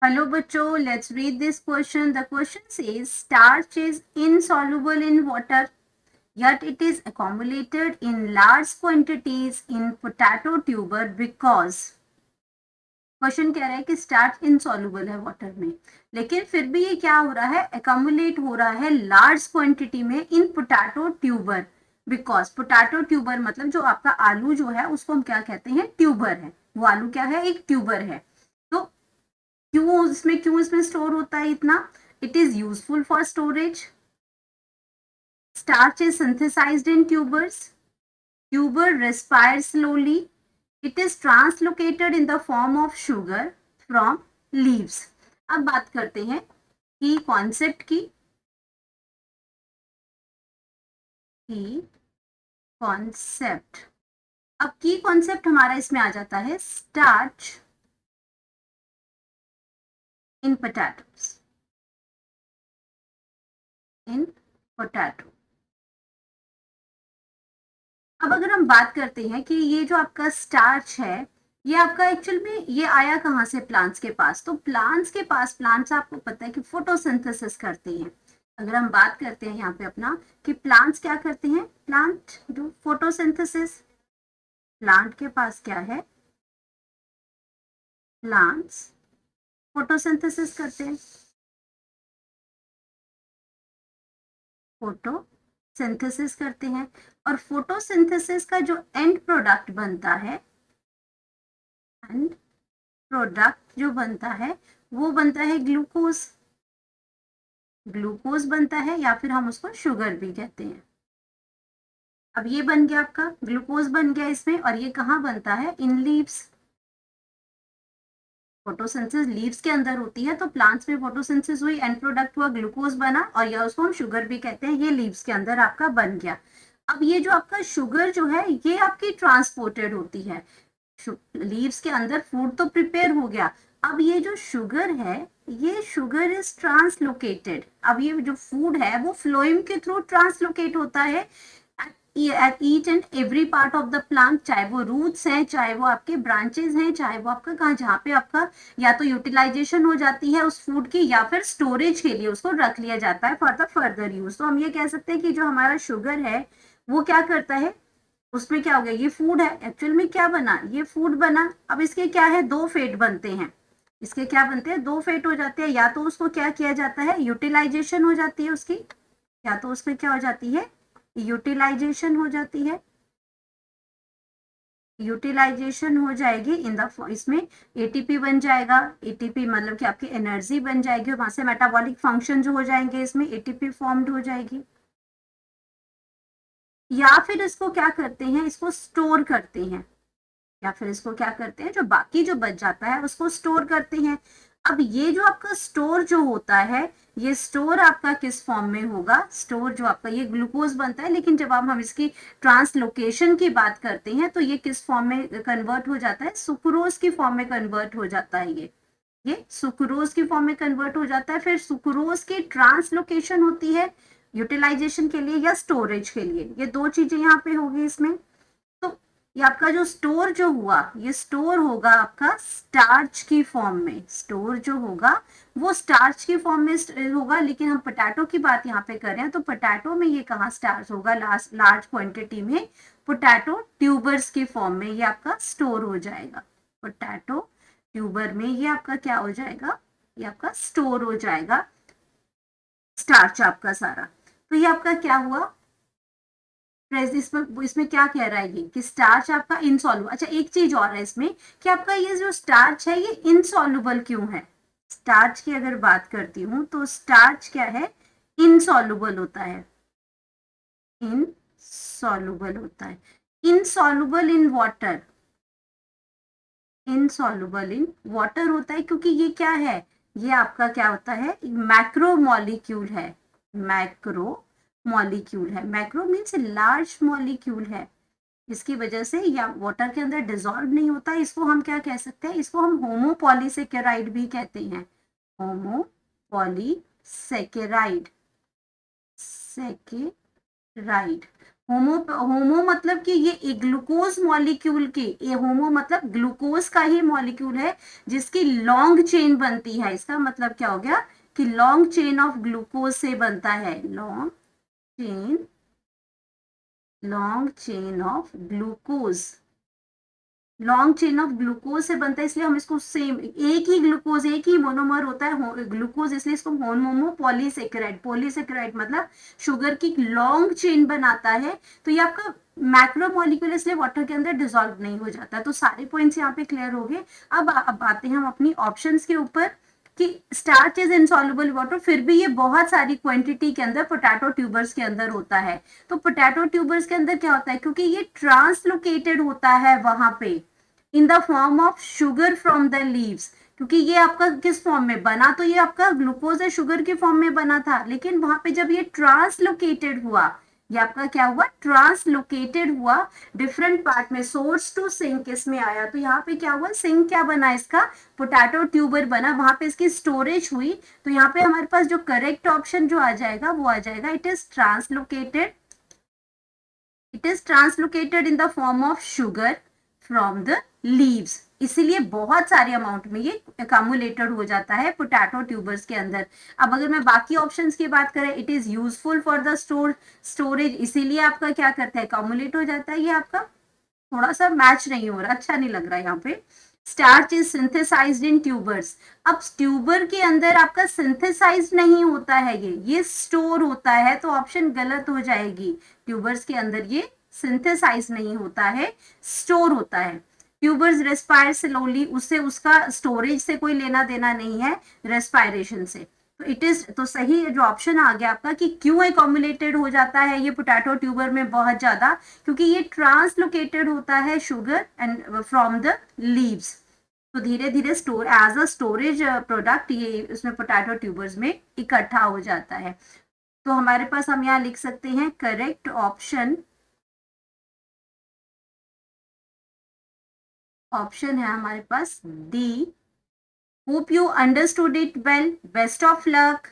Hello बच्चों, let's read this question. The question says starch is insoluble in water, yet it is accumulated in large quantities in potato tuber because question कह रहा है कि starch insoluble है water में, लेकिन फिर भी ये क्या हो रहा है, एकमुलेट हो रहा है लार्ज क्वांटिटी में in potato tuber. Because potato tuber मतलब जो आपका आलू जो है उसको हम क्या कहते हैं, ट्यूबर है। वो आलू क्या है, एक ट्यूबर है। तो क्यों इसमें स्टोर होता है इतना? It is useful for storage. Starch is synthesised in tubers. Tuber respire slowly. It is translocated in the form of sugar from leaves. अब बात करते हैं की कॉन्सेप्ट की। कॉन्सेप्ट, अब की कॉन्सेप्ट हमारा इसमें आ जाता है starch in potatoes. In potato, अब अगर हम बात करते हैं कि ये जो आपका स्टार्च है, ये आपका एक्चुअल में ये आया कहाँ से, प्लांट्स के पास। तो प्लांट्स के पास, प्लांट्स आपको पता है कि फोटोसिंथेसिस करते हैं। अगर हम बात करते हैं यहाँ पे अपना कि प्लांट्स क्या करते हैं, प्लांट डू फोटोसिंथेसिस। प्लांट के पास क्या है, प्लांट्स फोटोसिंथेसिस करते हैं। फोटोसिंथेसिस करते हैं, और फोटोसिंथेसिस का जो एंड प्रोडक्ट बनता है, एंड प्रोडक्ट जो बनता है वो बनता है ग्लूकोज। ग्लूकोज बनता है, या फिर हम उसको शुगर भी कहते हैं। अब ये बन गया आपका ग्लूकोज बन गया इसमें, और ये कहाँ बनता है, इन लीव्स। फोटोसिंथेसिस लीव्स के अंदर होती है, तो प्लांट्स में फोटोसिंथेसिस हुई, एंड प्रोडक्ट हुआ ग्लूकोज बना, और या उसको हम शुगर भी कहते हैं। ये लीव्स के अंदर आपका बन गया। अब ये जो आपका शुगर जो है ये आपकी ट्रांसपोर्टेड होती है। लीव्स के अंदर फूड तो प्रिपेयर हो गया, अब ये जो शुगर है, ये शुगर इज ट्रांसलोकेटेड। अब ये जो फूड है वो फ्लोएम के थ्रू ट्रांसलोकेट होता है at each and every part of the plant, चाहे वो रूट्स हैं, चाहे वो आपके ब्रांचेस हैं, चाहे वो आपका कहाँ, जहाँ पे आपका या तो यूटिलाइजेशन हो जाती है उस फूड की, या फिर स्टोरेज के लिए उसको रख लिया जाता है फॉर द फर्दर यूज। तो हम ये कह सकते हैं कि जो हमारा शुगर है वो क्या करता है, उसमें क्या हो गया, ये फूड है, एक्चुअल में क्या बना, ये फूड बना। अब इसके क्या है, दो फेट बनते हैं। इसके क्या बनते हैं, दो फेट हो जाते हैं। या तो उसको क्या किया जाता है, यूटिलाइजेशन हो जाती है उसकी, या तो उसमें क्या हो जाती है, यूटिलाइजेशन हो जाती है। यूटिलाइजेशन हो जाएगी इन द, इसमें एटीपी बन जाएगा। एटीपी मतलब कि आपकी एनर्जी बन जाएगी, वहां से मेटाबॉलिक फंक्शन जो हो जाएंगे, इसमें एटीपी फॉर्म्ड हो जाएगी। या फिर इसको क्या करते हैं, इसको स्टोर करते हैं। या फिर इसको क्या करते हैं, जो बाकी जो बच जाता है उसको स्टोर करते हैं। अब ये जो आपका स्टोर जो होता है, ये स्टोर आपका किस फॉर्म में होगा, स्टोर जो आपका ये ग्लूकोज बनता है, लेकिन जब हम इसकी ट्रांसलोकेशन की बात करते हैं तो ये किस फॉर्म में कन्वर्ट हो जाता है, सुक्रोज की फॉर्म में कन्वर्ट हो जाता है। ये सुक्रोज की फॉर्म में कन्वर्ट हो जाता है। फिर सुक्रोज की ट्रांसलोकेशन होती है यूटिलाइजेशन के लिए या स्टोरेज के लिए, ये दो चीजें यहाँ पे होगी इसमें। तो ये आपका जो स्टोर जो हुआ, ये स्टोर होगा आपका स्टार्च की फॉर्म में। स्टोर जो होगा वो स्टार्च की फॉर्म में होगा, लेकिन हम पोटैटो की बात यहाँ पे कर रहे हैं, तो पोटैटो में ये कहाँ स्टार्च होगा, लार्ज क्वांटिटी में पोटैटो ट्यूबर्स की फॉर्म में ये आपका स्टोर हो जाएगा। पोटैटो ट्यूबर में ये आपका क्या हो जाएगा, ये आपका स्टोर हो जाएगा स्टार्च आपका सारा। तो ये आपका क्या हुआ, इसमें क्या कह रहा है ये कि स्टार्च आपका इनसॉल्युबल। अच्छा, एक चीज और है इसमें कि आपका ये जो स्टार्च है ये इनसॉल्युबल क्यों है। स्टार्च की अगर बात करती हूँ तो स्टार्च क्या है, इनसॉल्युबल होता है। इनसॉल्युबल होता है, insoluble in water. Insoluble in water होता है क्योंकि ये क्या है, ये आपका क्या होता है, मैक्रो मॉलिक्यूल है। मैक्रो मॉलिक्यूल है, मैक्रो मीन्स लार्ज मॉलिक्यूल है। इसकी वजह से या वाटर के अंदर डिजोल्व नहीं होता, इसको हम क्या कह सकते हैं, इसको हम होमोपॉलीसेकेराइड भी कहते हैं। होमोपॉलीसेकेराइड, सेकेराइड। होमो मतलब कि ये ग्लूकोज मॉलिक्यूल के, ये होमो मतलब ग्लूकोज का ही मॉलिक्यूल है जिसकी लॉन्ग चेन बनती है। इसका मतलब क्या हो गया कि लॉन्ग चेन ऑफ ग्लूकोज से बनता है, chain long chain of glucose, long chain of glucose से बनता है, इसलिए हम इसको सेम एक ही ग्लूकोज, एक ही मोनोमर होता है ग्लूकोज, इसलिए इसको मोनो पॉलीसेकेराइड, पॉलीसेकेराइड मतलब शुगर की लॉन्ग चेन बनाता है। तो ये आपका मैक्रो मॉलिक्यूल, इसलिए वाटर के अंदर डिसॉल्व नहीं हो जाता। तो सारे पॉइंट्स यहाँ पे क्लियर हो गए। अब आते हैं हम अपनी ऑप्शंस के ऊपर कि स्टार्च इज इनसॉल्युबल वाटर, फिर भी ये बहुत सारी क्वांटिटी के अंदर पोटैटो ट्यूबर्स के अंदर होता है। तो पोटैटो ट्यूबर्स के अंदर क्या होता है, क्योंकि ये ट्रांसलोकेटेड होता है वहां पे इन the form of sugar from the leaves, क्योंकि ये आपका किस फॉर्म में बना, तो ये आपका ग्लूकोज है शुगर के फॉर्म में बना था, लेकिन वहां पे जब ये ट्रांसलोकेटेड हुआ, ये आपका क्या हुआ, ट्रांसलोकेटेड हुआ डिफरेंट पार्ट में, सोर्स टू सिंक इसमें आया। तो यहाँ पे क्या हुआ, सिंक क्या बना इसका, पोटैटो ट्यूबर बना, वहां पे इसकी स्टोरेज हुई। तो यहाँ पे हमारे पास जो करेक्ट ऑप्शन जो आ जाएगा वो आ जाएगा, it is translocated, it is translocated in the form of sugar from the leaves, इसीलिए बहुत सारे अमाउंट में ये अकामुलेटेड हो जाता है पोटैटो ट्यूबर्स के अंदर। अब अगर मैं बाकी ऑप्शंस की बात करें, it is useful for the storage, इसीलिए आपका क्या करता है, अकामुलेट हो जाता है। ये आपका थोड़ा सा मैच नहीं हो रहा, अच्छा नहीं लग रहा यहाँ पे। Starch is synthesised in tubers, अब ट्यूबर के अंदर आपका सिंथेसाइज नहीं होता है, ये स्टोर होता है, तो ऑप्शन गलत हो जाएगी। ट्यूबर्स के अंदर ये सिंथेसाइज नहीं होता है, स्टोर होता है। ट्यूबर्स रेस्पायर स्लोली, उससे उसका स्टोरेज से कोई लेना देना नहीं है, रेस्पायरेशन से। तो इट इज, तो सही जो ऑप्शन आ गया आपका कि क्यों एकम्युलेटेड हो जाता है ये पोटैटो ट्यूबर में बहुत ज्यादा, क्योंकि ये ट्रांसलोकेटेड होता है sugar and from the leaves. तो धीरे धीरे store as a storage product ये उसमें पोटैटो ट्यूबर्स में इकट्ठा हो जाता है। तो हमारे पास हम यहाँ लिख सकते हैं करेक्ट ऑप्शन, ऑप्शन है हमारे पास D. Hope you understood it well, best of luck.